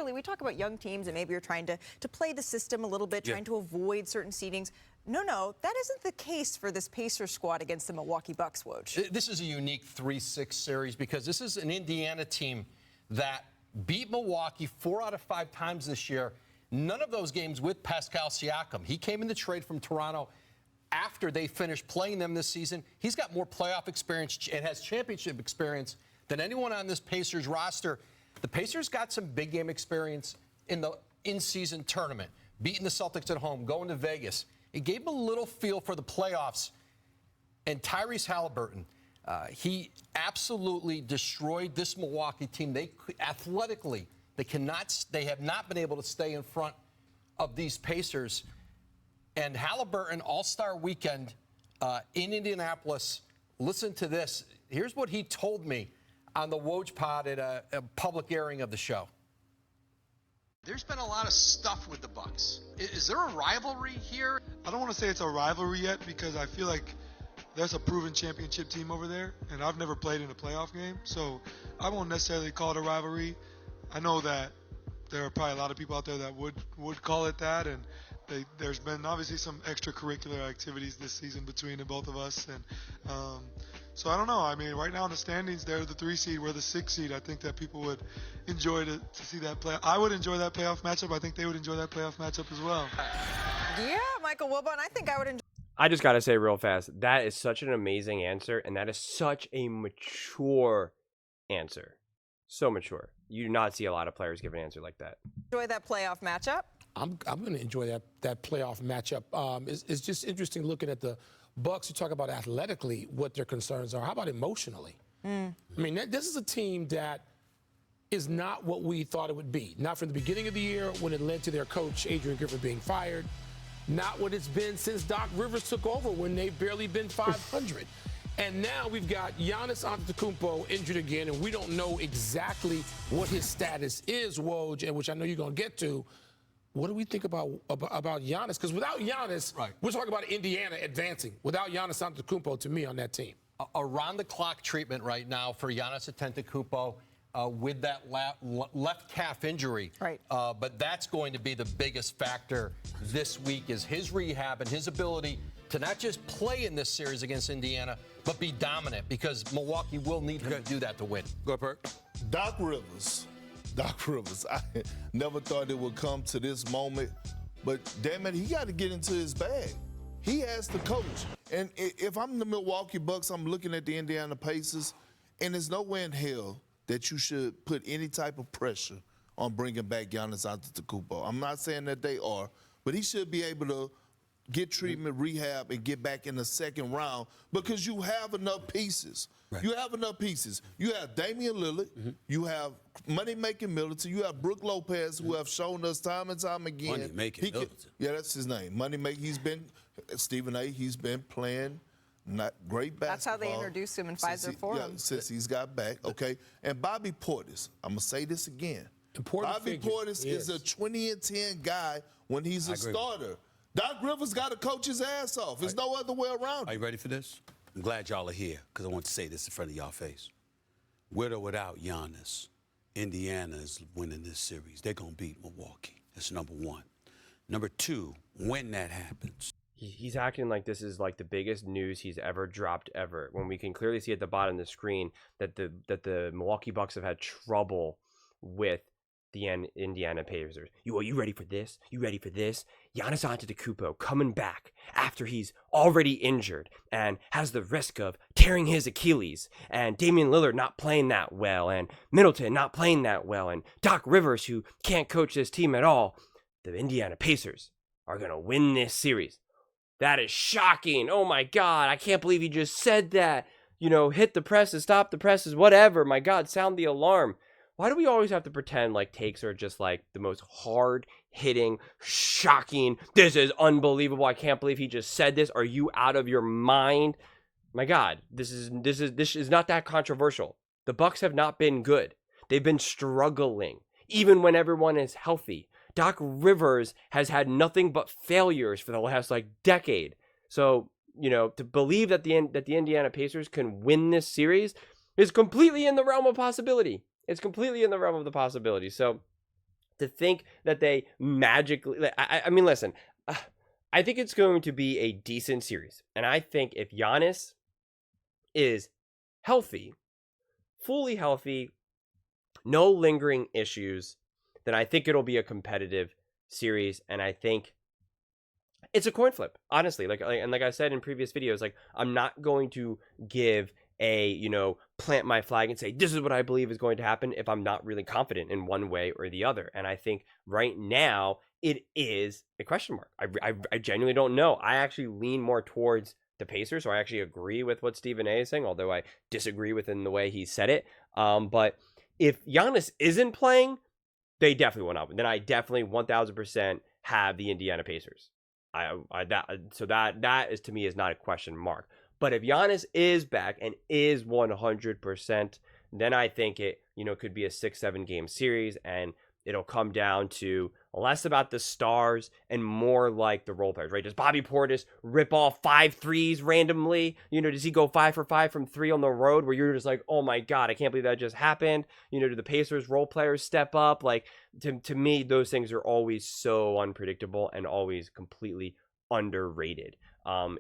generally, we talk about young teams and maybe you're trying to play the system a little bit, trying to avoid certain seedings. No, that isn't the case for this Pacers squad against the Milwaukee Bucks, Woj. This is a unique 3-6 series because this is an Indiana team that beat Milwaukee 4 out of 5 times this year. None of those games with Pascal Siakam. He came in the trade from Toronto after they finished playing them this season. He's got more playoff experience and has championship experience than anyone on this Pacers roster. The Pacers got some big game experience in the in-season tournament, beating the Celtics at home, going to Vegas. It gave them a little feel for the playoffs. And Tyrese Haliburton, he absolutely destroyed this Milwaukee team. They athletically, they have not been able to stay in front of these Pacers. And Haliburton, All-Star Weekend in Indianapolis, listen to this. Here's what he told me on the Woj Pod at a public airing of the show. There's been a lot of stuff with the Bucks. Is there a rivalry here? I don't want to say it's a rivalry yet because I feel like there's a proven championship team over there, and I've never played in a playoff game, so I won't necessarily call it a rivalry. I know that there are probably a lot of people out there that would call it that, and there's been obviously some extracurricular activities this season between the both of us, and so I don't know. I mean, right now in the standings, they're the 3 seed, we're the 6 seed. I think that people would enjoy to see that play. I would enjoy that playoff matchup. I think they would enjoy that playoff matchup as well. Yeah, Michael Wilbon, I think I would enjoy. I just got to say real fast, that is such an amazing answer, and that is such a mature answer. So mature. You do not see a lot of players give an answer like that. Enjoy that playoff matchup. I'm going to enjoy that playoff matchup. It's just interesting looking at the Bucks. You talk about athletically what their concerns are. How about emotionally? I mean, this is a team that is not what we thought it would be. Not from the beginning of the year when it led to their coach, Adrian Griffin, being fired. Not what it's been since Doc Rivers took over when they've barely been 500. And now we've got Giannis Antetokounmpo injured again, and we don't know exactly what his status is, Woj, and which I know you're going to get to. What do we think about Giannis? Because without Giannis, we're talking about Indiana advancing. Without Giannis Antetokounmpo, to me, on that team. Around-the-clock treatment right now for Giannis Antetokounmpo with that left calf injury. Right. But that's going to be the biggest factor this week is his rehab and his ability to not just play in this series against Indiana, but be dominant because Milwaukee will need him to do that to win. Go ahead, Perk. Doc Rivers, I never thought it would come to this moment, but damn it, he got to get into his bag. He has to coach. And if I'm the Milwaukee Bucks, I'm looking at the Indiana Pacers, and there's no way in hell that you should put any type of pressure on bringing back Giannis Antetokounmpo. I'm not saying that they are, but he should be able to get treatment, rehab, and get back in the second round because you have enough pieces. Right. You have enough pieces. You have Damian Lillard. You have money-making Middleton. You have Brook Lopez, who have shown us time and time again. Money-making Middleton. Yeah, that's his name. Money-making. He's been, Stephen A., he's been playing not great basketball. That's how they introduced him in Pfizer Forum. Yeah, since he's got back. Okay. And Bobby Portis, I'm going to say this again. Bobby Portis is a 20-10 guy when he's a starter. Doc Rivers got to coach his ass off. There's no other way around it. Are you ready for this? I'm glad y'all are here because I want to say this in front of y'all face. With or without Giannis, Indiana is winning this series. They're going to beat Milwaukee. That's number one. Number two, when that happens. He's acting like this is like the biggest news he's ever dropped ever, when we can clearly see at the bottom of the screen that the Milwaukee Bucks have had trouble with the Indiana Pacers. Are you ready for this? You ready for this? Giannis Antetokounmpo coming back after he's already injured and has the risk of tearing his Achilles, and Damian Lillard not playing that well, and Middleton not playing that well, and Doc Rivers, who can't coach this team at all. The Indiana Pacers are going to win this series. That is shocking. Oh my God, I can't believe he just said that. Hit the presses, stop the presses, whatever. My God, sound the alarm. Why do we always have to pretend like takes are just like the most hard-hitting, shocking, this is unbelievable, I can't believe he just said this, are you out of your mind? My God, this is not that controversial. The Bucks have not been good. They've been struggling, even when everyone is healthy. Doc Rivers has had nothing but failures for the last decade. So, to believe that the Indiana Pacers can win this series is completely in the realm of possibility. It's completely in the realm of the possibility. So To think that they magically, I mean, listen, I think it's going to be a decent series. And I think if Giannis is healthy, fully healthy, no lingering issues, then I think it'll be a competitive series. And I think it's a coin flip, honestly. Like I said in previous videos, like I'm not going to give a, plant my flag and say, this is what I believe is going to happen if I'm not really confident in one way or the other. And I think right now it is a question mark. I genuinely don't know. I actually lean more towards the Pacers, so I actually agree with what Stephen A is saying, although I disagree with in the way he said it. But if Giannis isn't playing, they definitely went up. Then I definitely 1000% have the Indiana Pacers. That is, to me, is not a question mark. But if Giannis is back and is 100%, then I think it, could be a 6-7 game series, and it'll come down to less about the stars and more like the role players, right? Does Bobby Portis rip off 5 threes randomly? Does he go 5 for 5 from 3 on the road where you're just like, oh my God, I can't believe that just happened? Do the Pacers role players step up? Like, to me, those things are always so unpredictable and always completely underrated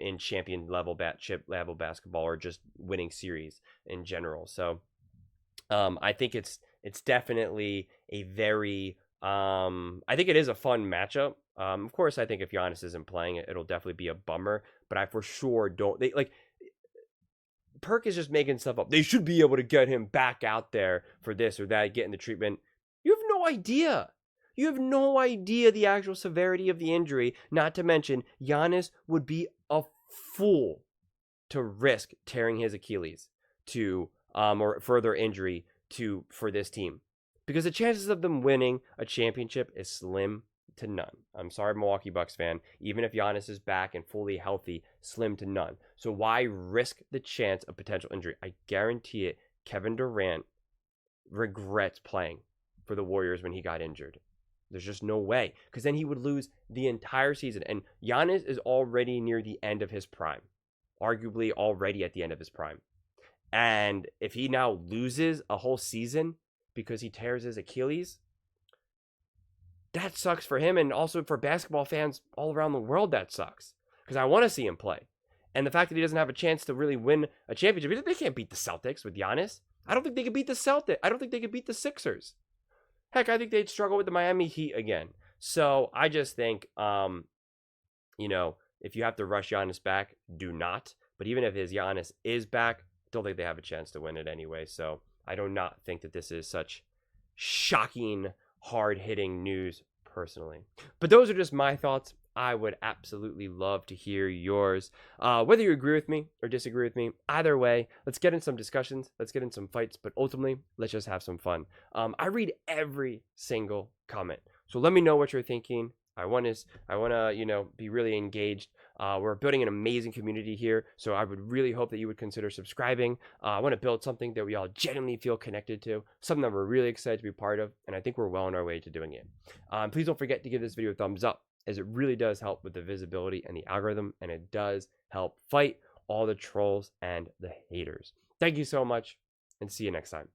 in champion level basketball, or just winning series in general. So I think it's definitely a very I think it is a fun matchup. Of course, I think if Giannis isn't playing, it'll definitely be a bummer, but I for sure don't. Perk is just making stuff up. They should be able to get him back out there for this or that, getting the treatment. You have no idea. You have no idea the actual severity of the injury. Not to mention, Giannis would be a fool to risk tearing his Achilles or further injury for this team, because the chances of them winning a championship is slim to none. I'm sorry, Milwaukee Bucks fan. Even if Giannis is back and fully healthy, slim to none. So why risk the chance of potential injury? I guarantee it, Kevin Durant regrets playing for the Warriors when he got injured. There's just no way, because then he would lose the entire season. And Giannis is already near the end of his prime, arguably already at the end of his prime. And if he now loses a whole season because he tears his Achilles, that sucks for him, and also for basketball fans all around the world, that sucks, because I want to see him play. And the fact that he doesn't have a chance to really win a championship, they can't beat the Celtics with Giannis. I don't think they could beat the Celtics. I don't think they could beat the Sixers. Heck, I think they'd struggle with the Miami Heat again. So I just think, if you have to rush Giannis back, do not. But even if his Giannis is back, don't think they have a chance to win it anyway. So I do not think that this is such shocking, hard-hitting news personally. But those are just my thoughts. I would absolutely love to hear yours. Whether you agree with me or disagree with me, either way, let's get in some discussions. Let's get in some fights. But ultimately, let's just have some fun. I read every single comment. So let me know what you're thinking. I want to, be really engaged. We're building an amazing community here, so I would really hope that you would consider subscribing. I want to build something that we all genuinely feel connected to, something that we're really excited to be part of, and I think we're well on our way to doing it. Please don't forget to give this video a thumbs up, as it really does help with the visibility and the algorithm, and it does help fight all the trolls and the haters. Thank you so much, and see you next time.